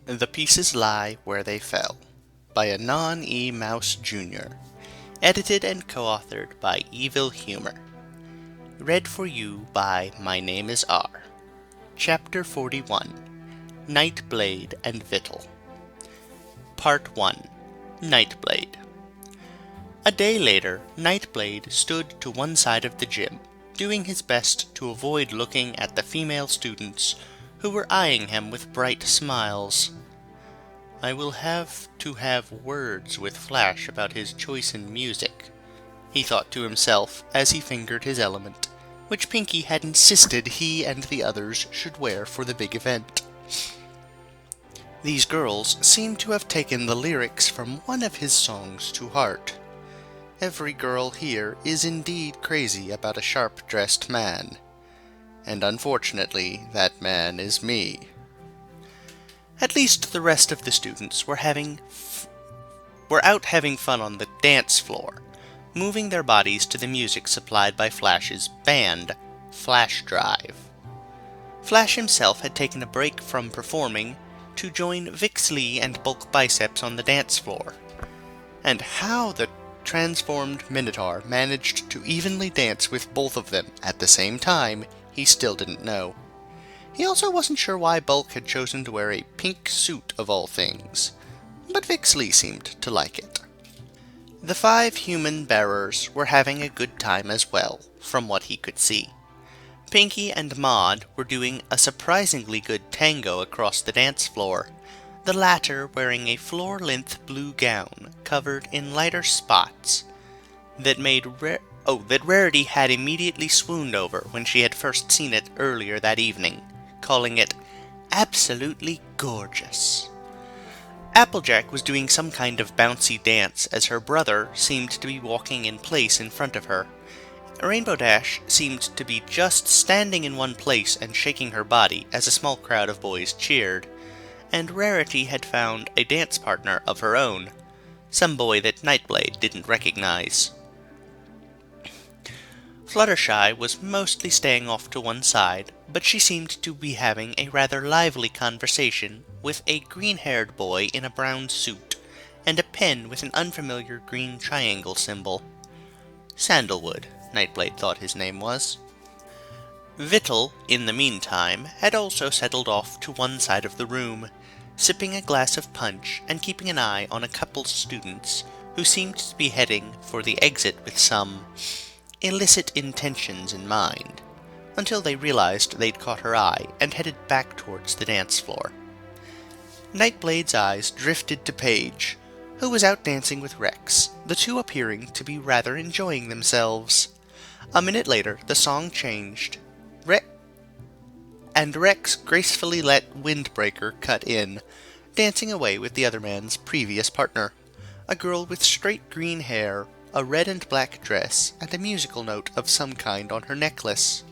The Pieces Lie Where They Fell by Anon E. Mouse Jr. Edited and co-authored by Evil Humor. Read for you by My Name is R. Chapter 41. Nightblade and Xvital. Part 1. Nightblade. A day later, Nightblade stood to one side of the gym, doing his best to avoid looking at the female students who were eyeing him with bright smiles. I will have to have words with Flash about his choice in music, he thought to himself as he fingered his element, which Pinky had insisted he and the others should wear for the big event. These girls seemed to have taken the lyrics from one of his songs to heart. Every girl here is indeed crazy about a sharp-dressed man. And unfortunately, that man is me. At least the rest of the students were out having fun on the dance floor, moving their bodies to the music supplied by Flash's band, Flash Drive. Flash himself had taken a break from performing to join Vixley and Bulk Biceps on the dance floor. And how the transformed Minotaur managed to evenly dance with both of them at the same time, he still didn't know. He also wasn't sure why Bulk had chosen to wear a pink suit of all things, but Vixley seemed to like it. The 5 human bearers were having a good time as well, from what he could see. Pinky and Maud were doing a surprisingly good tango across the dance floor, the latter wearing a floor-length blue gown covered in lighter spots that Rarity had immediately swooned over when she had first seen it earlier that evening, calling it absolutely gorgeous. Applejack was doing some kind of bouncy dance as her brother seemed to be walking in place in front of her. Rainbow Dash seemed to be just standing in one place and shaking her body as a small crowd of boys cheered, and Rarity had found a dance partner of her own, some boy that Nightblade didn't recognize. Fluttershy was mostly staying off to one side, but she seemed to be having a rather lively conversation with a green-haired boy in a brown suit, and a pen with an unfamiliar green triangle symbol. Sandalwood, Nightblade thought his name was. Xvital, in the meantime, had also settled off to one side of the room, sipping a glass of punch and keeping an eye on a couple students who seemed to be heading for the exit with some illicit intentions in mind, until they realized they'd caught her eye and headed back towards the dance floor. Nightblade's eyes drifted to Paige, who was out dancing with Rex, the two appearing to be rather enjoying themselves. A minute later, the song changed, and Rex gracefully let Windbreaker cut in, dancing away with the other man's previous partner, a girl with straight green hair, a red and black dress, and a musical note of some kind on her necklace,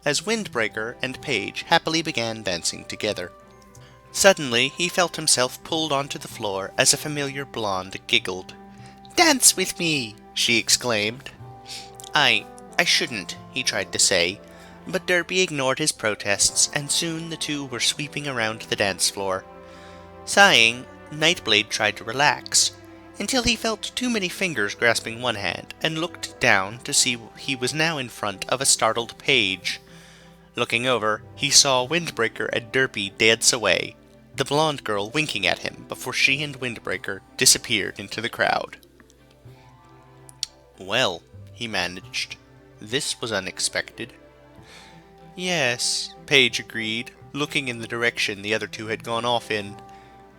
as Windbreaker and Paige happily began dancing together. Suddenly, he felt himself pulled onto the floor as a familiar blonde giggled. "Dance with me!" she exclaimed. I shouldn't," he tried to say, but Derpy ignored his protests, and soon the two were sweeping around the dance floor. Sighing, Nightblade tried to relax, until he felt too many fingers grasping one hand, and looked down to see he was now in front of a startled Paige. Looking over, he saw Windbreaker and Derpy dance away, the blonde girl winking at him before she and Windbreaker disappeared into the crowd. "Well," he managed, "this was unexpected." "Yes," Paige agreed, looking in the direction the other two had gone off in.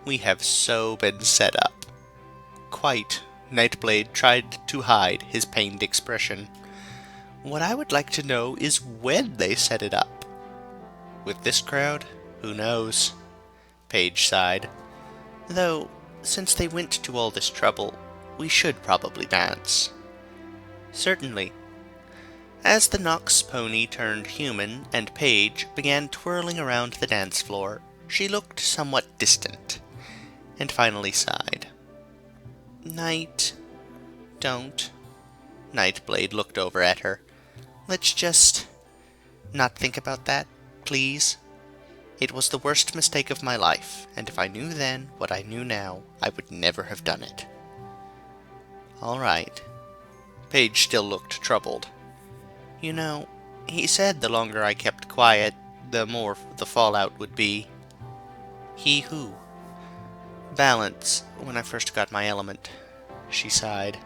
"We have so been set up." "Quite," Nightblade tried to hide his pained expression. "What I would like to know is when they set it up." "With this crowd, who knows?" Paige sighed. "Though, since they went to all this trouble, we should probably dance." "Certainly." As the Nox pony turned human and Paige began twirling around the dance floor, she looked somewhat distant, and finally sighed. Don't. Nightblade looked over at her. "Let's just not think about that, please." It was the worst mistake of my life, and if I knew then what I knew now, I would never have done it." "All right." Paige still looked troubled. "You know, he said the longer I kept quiet, the more the fallout would be." "He who?" "Balance, when I first got my element." She sighed.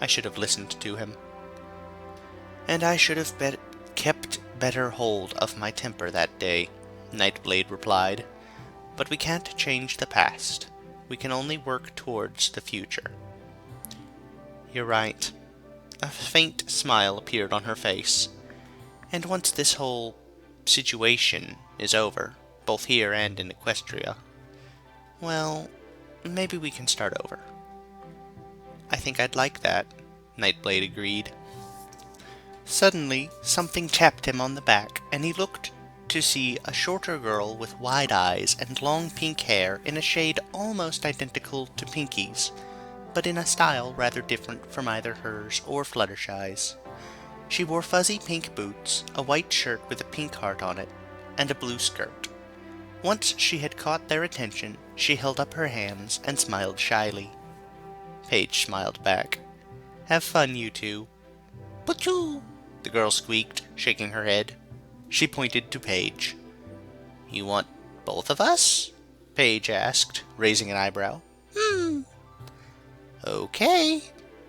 "I should have listened to him. And I should have kept better hold of my temper that day," Nightblade replied. "But we can't change the past. We can only work towards the future." "You're right." A faint smile appeared on her face. "And once this whole situation is over, both here and in Equestria, well, maybe we can start over." "I think I'd like that," Nightblade agreed. Suddenly, something tapped him on the back, and he looked to see a shorter girl with wide eyes and long pink hair in a shade almost identical to Pinky's, but in a style rather different from either hers or Fluttershy's. She wore fuzzy pink boots, a white shirt with a pink heart on it, and a blue skirt. Once she had caught their attention, she held up her hands and smiled shyly. Paige smiled back. "Have fun, you two." "Pachoo!" the girl squeaked, shaking her head. She pointed to Paige. "You want both of us?" Paige asked, raising an eyebrow. "Okay."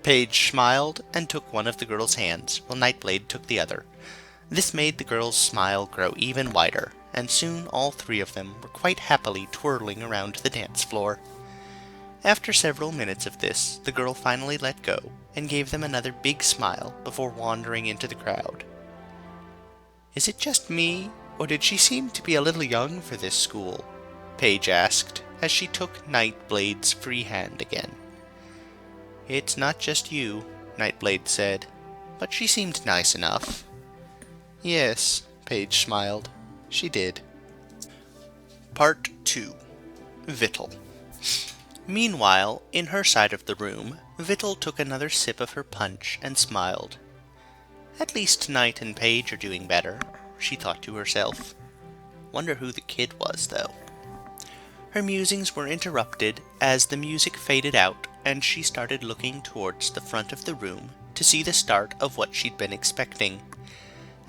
Paige smiled and took one of the girl's hands, while Nightblade took the other. This made the girl's smile grow even wider, and soon all three of them were quite happily twirling around the dance floor. After several minutes of this, the girl finally let go and gave them another big smile before wandering into the crowd. "Is it just me, or did she seem to be a little young for this school?" Paige asked, as she took Nightblade's free hand again. "It's not just you," Nightblade said, "but she seemed nice enough." "Yes," Paige smiled. She did. Part 2. Xvital. Meanwhile, in her side of the room, Xvital took another sip of her punch and smiled. "At least Night and Paige are doing better," she thought to herself. Wonder who the kid was, though. Her musings were interrupted as the music faded out and she started looking towards the front of the room to see the start of what she'd been expecting.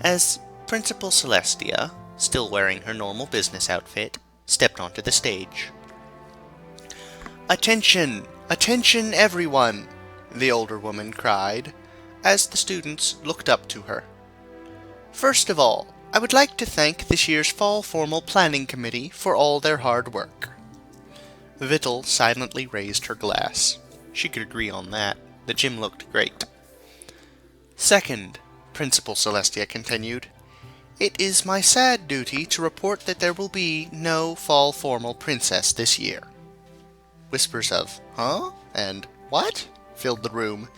As Principal Celestia, still wearing her normal business outfit, stepped onto the stage. "Attention! Attention, everyone!" the older woman cried, as the students looked up to her. "First of all, I would like to thank this year's Fall Formal Planning Committee for all their hard work." Xvital silently raised her glass. She could agree on that. The gym looked great. "Second," Principal Celestia continued, "it is my sad duty to report that there will be no Fall Formal Princess this year." Whispers of, "Huh?" and "What?" filled the room,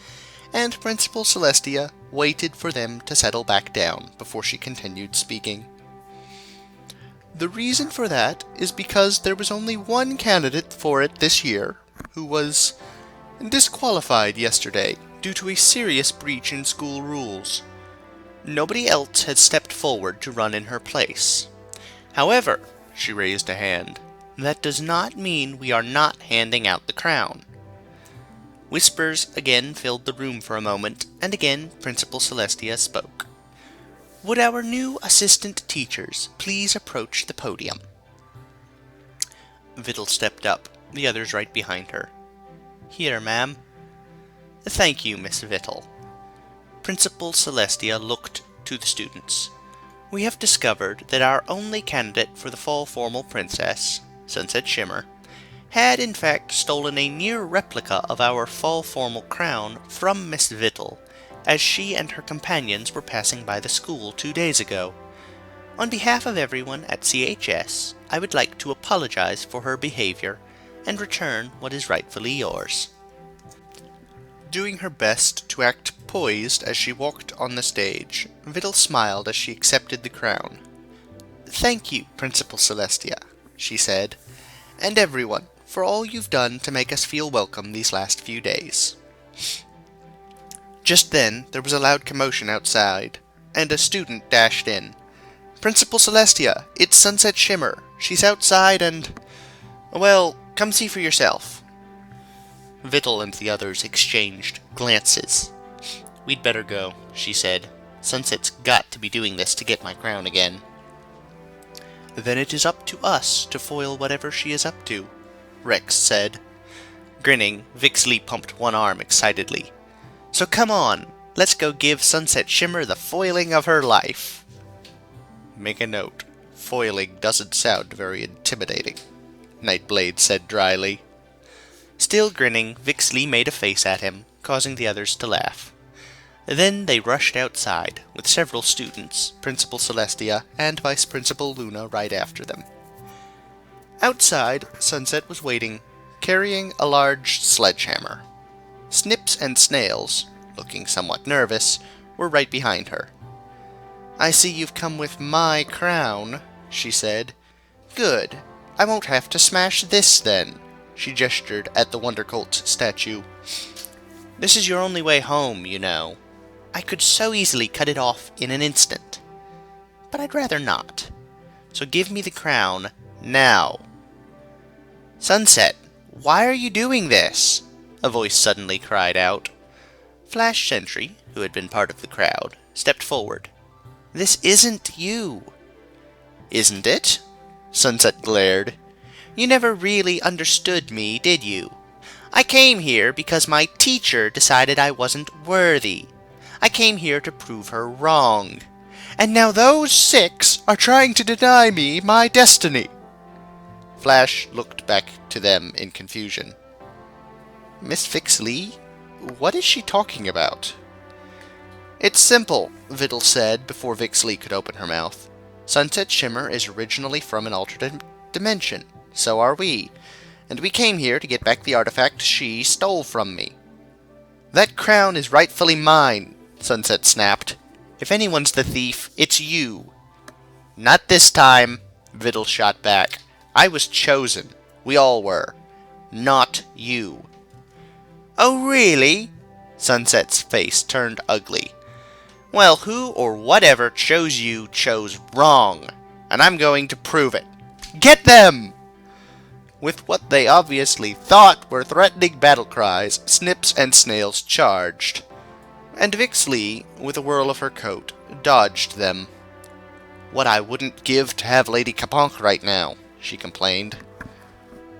and Principal Celestia waited for them to settle back down before she continued speaking. "The reason for that is because there was only one candidate for it this year, who was disqualified yesterday due to a serious breach in school rules. Nobody else had stepped forward to run in her place. However," she raised a hand, "that does not mean we are not handing out the crown." Whispers again filled the room for a moment, and again Principal Celestia spoke. "Would our new assistant teachers please approach the podium?" Xvital stepped up, the others right behind her. "Here, ma'am." "Thank you, Miss Xvital." Principal Celestia looked to the students. "We have discovered that our only candidate for the Fall Formal Princess, Sunset Shimmer, had in fact stolen a near replica of our Fall Formal crown from Miss Xvital, as she and her companions were passing by the school 2 days ago. On behalf of everyone at CHS, I would like to apologize for her behavior and return what is rightfully yours." Doing her best to act poised as she walked on the stage, Xvital smiled as she accepted the crown. "Thank you, Principal Celestia," she said, "and everyone, for all you've done to make us feel welcome these last few days." Just then, there was a loud commotion outside, and a student dashed in. Principal Celestia, it's Sunset Shimmer. She's outside and... well, come see for yourself. Xvital and the others exchanged glances. We'd better go, she said. Sunset's got to be doing this to get my crown again. Then it is up to us to foil whatever she is up to, Rex said. Grinning, Vixley pumped one arm excitedly. So come on, let's go give Sunset Shimmer the foiling of her life. Make a note. Foiling doesn't sound very intimidating, Nightblade said dryly. Still grinning, Vixley made a face at him, causing the others to laugh. Then they rushed outside, with several students, Principal Celestia and Vice Principal Luna right after them. Outside, Sunset was waiting, carrying a large sledgehammer. Snips and Snails, looking somewhat nervous, were right behind her. I see you've come with my crown, she said. Good. I won't have to smash this then. She gestured at the Wonder Colt statue. This is your only way home, you know. I could so easily cut it off in an instant. But I'd rather not. So give me the crown now. Sunset, why are you doing this? A voice suddenly cried out. Flash Sentry, who had been part of the crowd, stepped forward. This isn't you. Isn't it? Sunset glared. You never really understood me, did you? I came here because my teacher decided I wasn't worthy. I came here to prove her wrong. And now those 6 are trying to deny me my destiny. Flash looked back to them in confusion. Miss Vixley, what is she talking about? It's simple, Xvital said before Vixley could open her mouth. Sunset Shimmer is originally from an alternate dimension. So are we. And we came here to get back the artifact she stole from me. That crown is rightfully mine, Sunset snapped. If anyone's the thief, it's you. Not this time, Xvital shot back. I was chosen. We all were. Not you. Oh, really? Sunset's face turned ugly. Well, who or whatever chose you chose wrong, and I'm going to prove it. Get them! With what they obviously thought were threatening battle cries, Snips and Snails charged. And Vixley, with a whirl of her coat, dodged them. What I wouldn't give to have Lady Kaponk right now, she complained.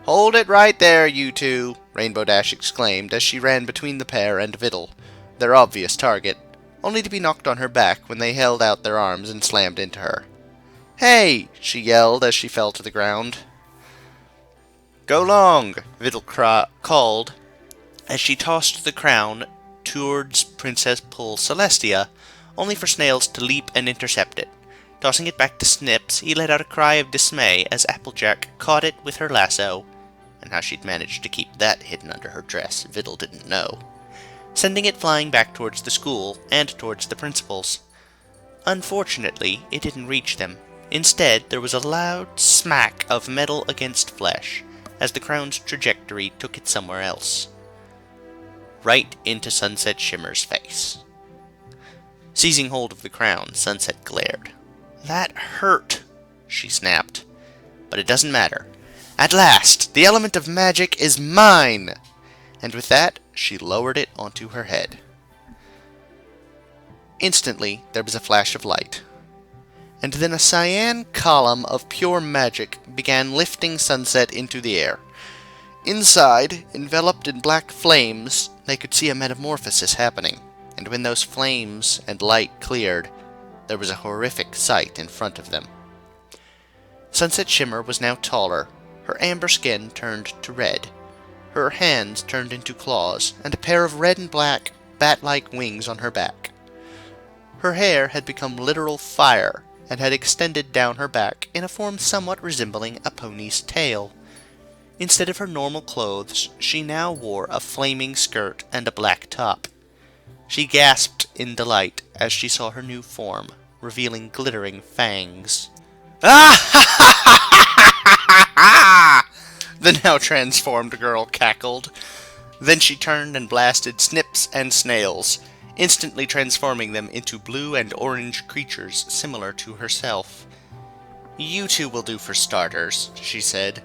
Hold it right there, you two, Rainbow Dash exclaimed as she ran between the pair and Xvital, their obvious target, only to be knocked on her back when they held out their arms and slammed into her. Hey! She yelled as she fell to the ground. Go long, Xvital called, as she tossed the crown towards Princess Celestia, only for Snails to leap and intercept it. Tossing it back to Snips, he let out a cry of dismay as Applejack caught it with her lasso, and how she'd managed to keep that hidden under her dress, Xvital didn't know, sending it flying back towards the school and towards the principals. Unfortunately, it didn't reach them. Instead, there was a loud smack of metal against flesh, as the crown's trajectory took it somewhere else. Right into Sunset Shimmer's face. Seizing hold of the crown, Sunset glared. That hurt, she snapped. But it doesn't matter. At last, the element of magic is mine! And with that, she lowered it onto her head. Instantly, there was a flash of light. And then a cyan column of pure magic began lifting Sunset into the air. Inside, enveloped in black flames, they could see a metamorphosis happening, and when those flames and light cleared, there was a horrific sight in front of them. Sunset Shimmer was now taller, her amber skin turned to red, her hands turned into claws, and a pair of red and black, bat-like wings on her back. Her hair had become literal fire, and had extended down her back in a form somewhat resembling a pony's tail. Instead of her normal clothes, she now wore a flaming skirt and a black top. She gasped in delight as she saw her new form, revealing glittering fangs. Ah! The now transformed girl cackled. Then she turned and blasted Snips and Snails, instantly transforming them into blue and orange creatures similar to herself. You two will do for starters, she said.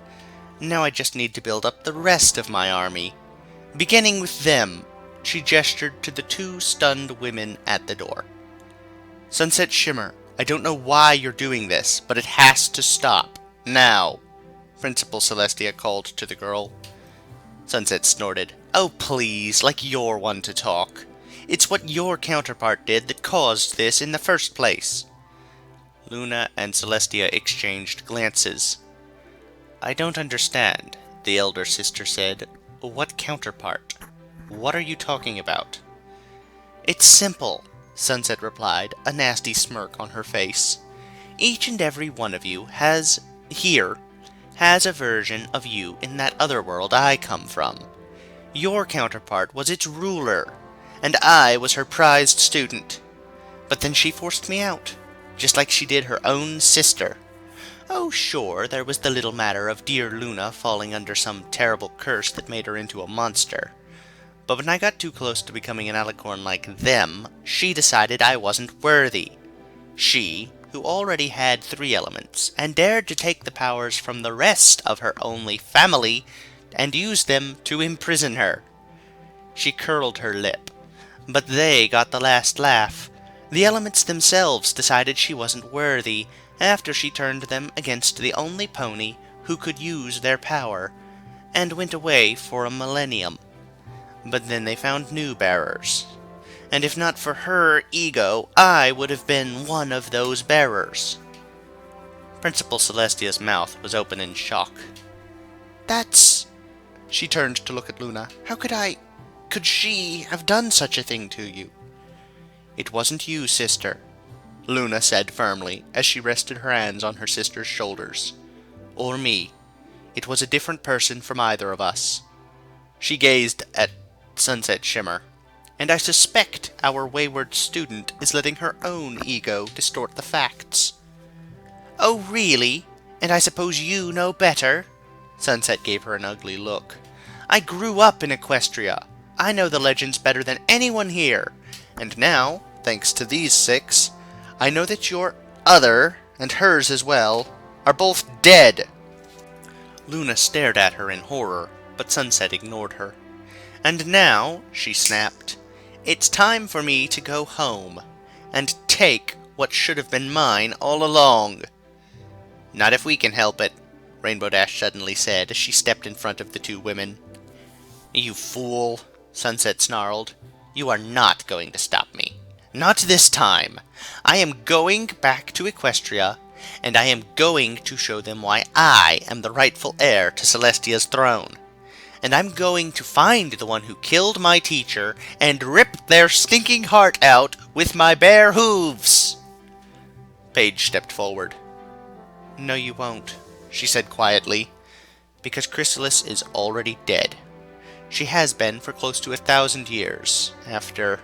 Now I just need to build up the rest of my army. Beginning with them, she gestured to the two stunned women at the door. Sunset Shimmer, I don't know why you're doing this, but it has to stop. Now, Principal Celestia called to the girl. Sunset snorted. Oh please, like you're one to talk. It's what your counterpart did that caused this in the first place. Luna and Celestia exchanged glances. I don't understand, the elder sister said. What counterpart? What are you talking about? It's simple, Sunset replied, a nasty smirk on her face. Each and every one of you has a version of you in that other world I come from. Your counterpart was its ruler, and I was her prized student. But then she forced me out, just like she did her own sister. Oh, sure, there was the little matter of dear Luna falling under some terrible curse that made her into a monster. But when I got too close to becoming an alicorn like them, she decided I wasn't worthy. She, who already had 3 elements, and dared to take the powers from the rest of her only family, and use them to imprison her. She curled her lip, but they got the last laugh. The elements themselves decided she wasn't worthy, after she turned them against the only pony who could use their power, and went away for a millennium. But then they found new bearers, and if not for her ego, I would have been one of those bearers. Principal Celestia's mouth was open in shock. That's... She turned to look at Luna. How could she have done such a thing to you? It wasn't you, sister, Luna said firmly, as she rested her hands on her sister's shoulders. Or me. It was a different person from either of us. She gazed at Sunset Shimmer. And I suspect our wayward student is letting her own ego distort the facts. Oh, really? And I suppose you know better? Sunset gave her an ugly look. I grew up in Equestria. I know the legends better than anyone here. And now, thanks to these 6, I know that your other, and hers as well, are both dead. Luna stared at her in horror, but Sunset ignored her. And now, she snapped, it's time for me to go home, and take what should have been mine all along. Not if we can help it, Rainbow Dash suddenly said as she stepped in front of the 2 women. You fool, Sunset snarled. You are not going to stop me. Not this time. I am going back to Equestria, and I am going to show them why I am the rightful heir to Celestia's throne. And I'm going to find the one who killed my teacher and rip their stinking heart out with my bare hooves. Paige stepped forward. No, you won't, she said quietly, because Chrysalis is already dead. She has been for close to 1,000 years, after...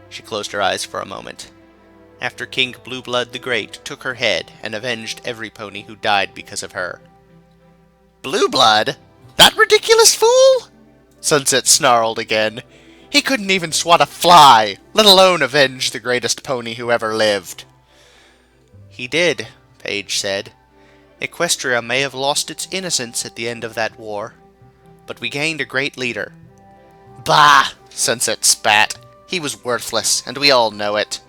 She closed her eyes for a moment. After King Blueblood the Great took her head and avenged every pony who died because of her. Blueblood? That ridiculous fool? Sunset snarled again. He couldn't even swat a fly, let alone avenge the greatest pony who ever lived. He did, Paige said. Equestria may have lost its innocence at the end of that war, but we gained a great leader. Bah! Sunset spat. He was worthless, and we all know it.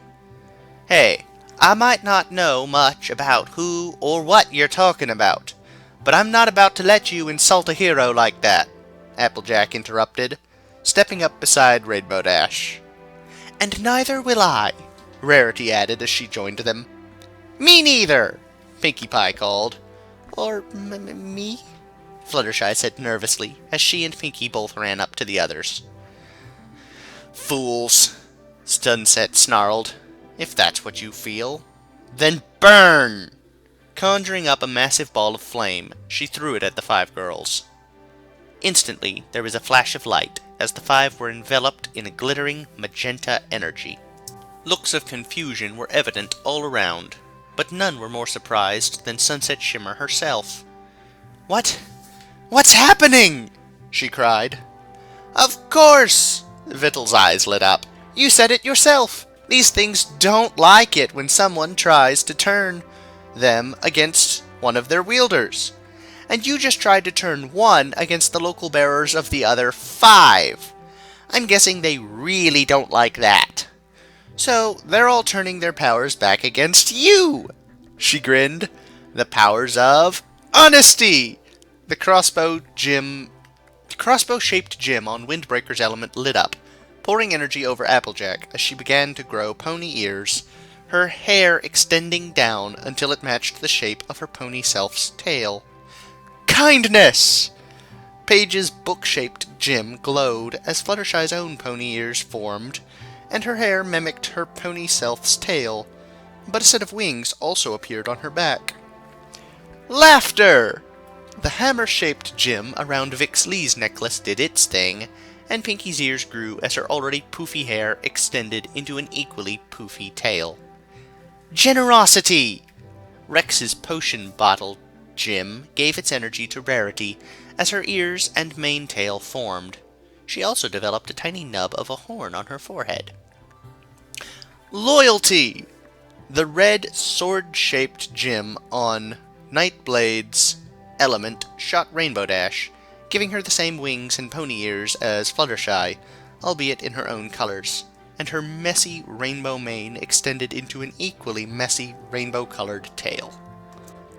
Hey, I might not know much about who or what you're talking about, but I'm not about to let you insult a hero like that, Applejack interrupted, stepping up beside Rainbow Dash. And neither will I, Rarity added as she joined them. Me neither, Pinkie Pie called. Or me? Fluttershy said nervously, as she and Pinkie both ran up to the others. Fools, Sunset snarled. If that's what you feel, then burn! Conjuring up a massive ball of flame, she threw it at the 5 girls. Instantly, there was a flash of light, as the 5 were enveloped in a glittering magenta energy. Looks of confusion were evident all around, but none were more surprised than Sunset Shimmer herself. What's happening? She cried. Of course! Vital's eyes lit up. You said it yourself. These things don't like it when someone tries to turn them against one of their wielders. And you just tried to turn one against the local bearers of the other 5. I'm guessing they really don't like that. So they're all turning their powers back against you. She grinned. The powers of honesty. The crossbow-shaped gem on Windbreaker's element lit up, pouring energy over Applejack as she began to grow pony ears, her hair extending down until it matched the shape of her pony self's tail. Kindness! Paige's book-shaped gem glowed as Fluttershy's own pony ears formed, and her hair mimicked her pony self's tail, but a set of wings also appeared on her back. Laughter! The hammer-shaped gem around Vix Lee's necklace did its thing, and Pinky's ears grew as her already poofy hair extended into an equally poofy tail. Generosity! Rex's potion bottle gem gave its energy to Rarity as her ears and mane tail formed. She also developed a tiny nub of a horn on her forehead. Loyalty! The red sword-shaped gem on Nightblade's element shot Rainbow Dash, giving her the same wings and pony ears as Fluttershy, albeit in her own colors, and her messy rainbow mane extended into an equally messy rainbow-colored tail.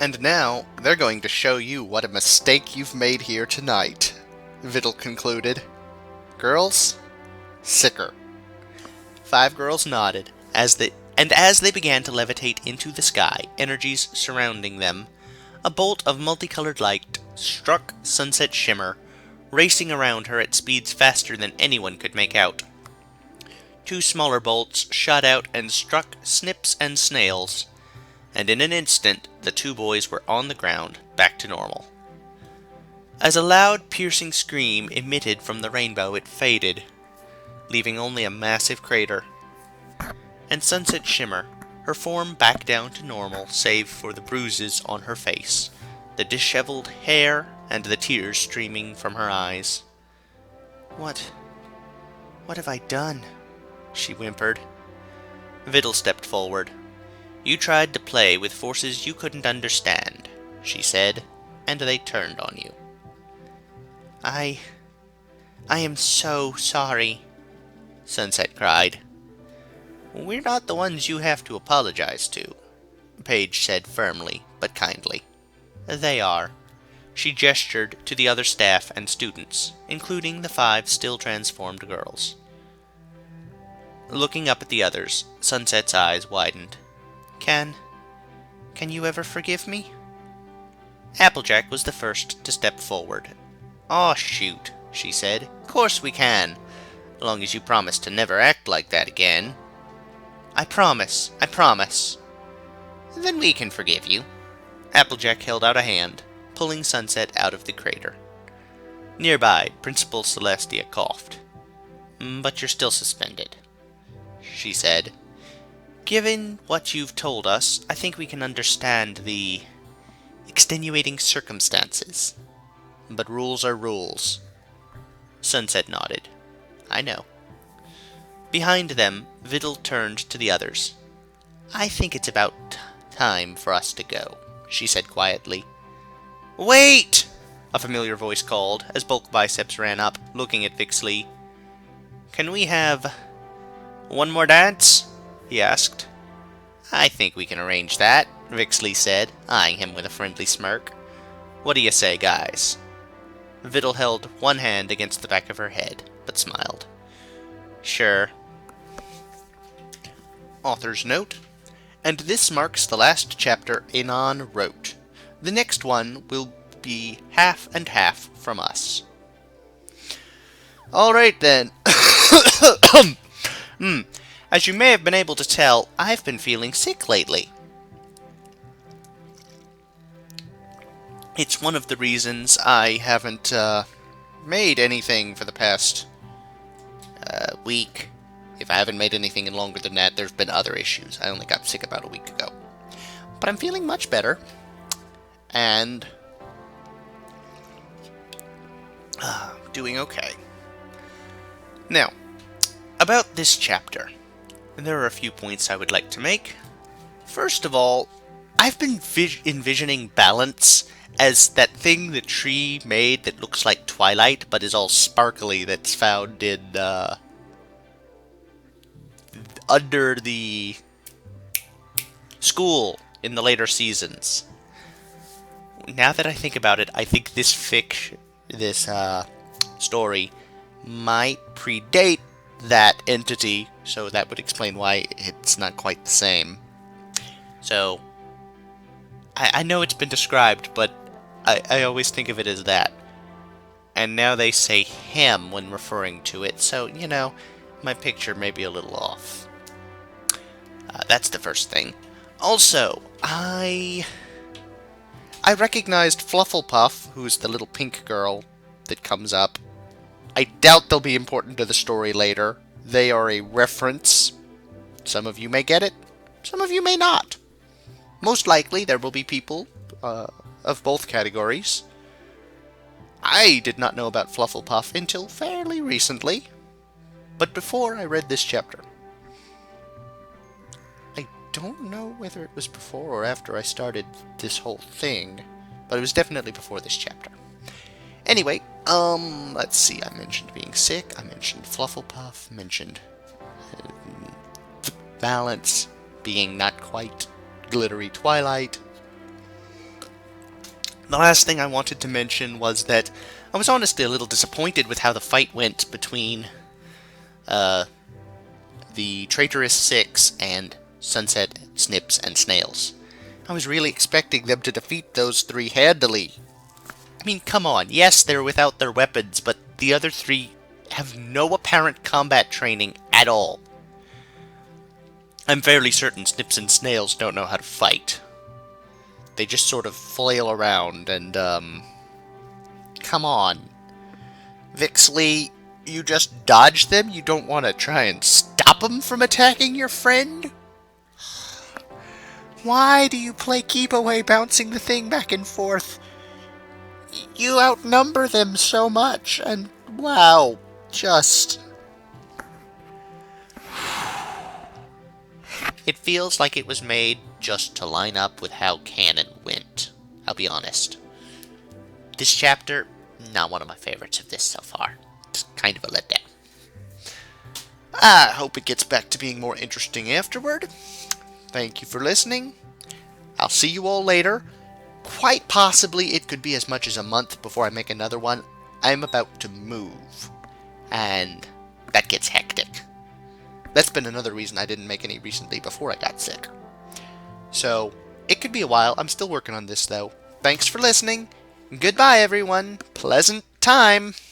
And now, they're going to show you what a mistake you've made here tonight, Xvital concluded. Girls, sicker. 5 girls nodded, as they began to levitate into the sky, energies surrounding them. A bolt of multicolored light struck Sunset Shimmer, racing around her at speeds faster than anyone could make out. 2 smaller bolts shot out and struck Snips and Snails, and in an instant the 2 boys were on the ground, back to normal. As a loud, piercing scream emitted from the rainbow, it faded, leaving only a massive crater. And Sunset Shimmer, her form back down to normal save for the bruises on her face, the disheveled hair, and the tears streaming from her eyes. What have I done? She whimpered. Xvital stepped forward. You tried to play with forces you couldn't understand, she said, and they turned on you. I am so sorry, Sunset cried. We're not the ones you have to apologize to, Paige said firmly, but kindly. They are. She gestured to the other staff and students, including the 5 still transformed girls. Looking up at the others, Sunset's eyes widened. Can you ever forgive me? Applejack was the first to step forward. Aw, shoot, she said. Course we can, long as you promise to never act like that again. I promise. Then we can forgive you. Applejack held out a hand, pulling Sunset out of the crater. Nearby, Principal Celestia coughed. But you're still suspended, she said. Given what you've told us, I think we can understand the extenuating circumstances. But rules are rules. Sunset nodded. I know. Behind them, Xvital turned to the others. I think it's about time for us to go, she said quietly. Wait! A familiar voice called, as Bulk Biceps ran up, looking at Vix Lee. Can we have one more dance? He asked. I think we can arrange that, Vix Lee said, eyeing him with a friendly smirk. What do you say, guys? Xvital held one hand against the back of her head, but smiled. Sure. Author's note, and this marks the last chapter Anon wrote. The next one will be half and half from us. Alright then. As you may have been able to tell, I've been feeling sick lately. It's one of the reasons I haven't made anything for the past week. If I haven't made anything in longer than that, there's been other issues. I only got sick about a week ago. But I'm feeling much better. And doing okay. Now, about this chapter, there are a few points I would like to make. First of all, I've been envisioning balance as that thing the tree made that looks like Twilight, but is all sparkly, that's found in, under the school in the later seasons. Now that I think about it, I think this story might predate that entity, so that would explain why it's not quite the same. So, I know it's been described, but I always think of it as that. And now they say him when referring to it, so, my picture may be a little off. That's the first thing. Also, I recognized Flufflepuff, who's the little pink girl that comes up. I doubt they'll be important to the story later. They are a reference. Some of you may get it, some of you may not. Most likely, there will be people of both categories. I did not know about Flufflepuff until fairly recently, but before I read this chapter. I don't know whether it was before or after I started this whole thing, but it was definitely before this chapter. Anyway, let's see, I mentioned being sick, I mentioned Flufflepuff, mentioned balance, being not quite glittery Twilight. The last thing I wanted to mention was that I was honestly a little disappointed with how the fight went between the Traitorous Six and Sunset, Snips, and Snails. I was really expecting them to defeat those three handily. I mean, come on, yes, they're without their weapons, but the other three have no apparent combat training at all. I'm fairly certain Snips and Snails don't know how to fight. They just sort of flail around and, come on. Vixley, you just dodge them? You don't want to try and stop them from attacking your friend? Why do you play keep away bouncing the thing back and forth? You outnumber them so much, and wow, just... It feels like it was made just to line up with how canon went. I'll be honest. This chapter, not one of my favorites of this so far. It's kind of a letdown. I hope it gets back to being more interesting afterward. Thank you for listening. I'll see you all later. Quite possibly it could be as much as a month before I make another one. I'm about to move, and that gets hectic. That's been another reason I didn't make any recently before I got sick. So, it could be a while. I'm still working on this, though. Thanks for listening. Goodbye, everyone. Pleasant time.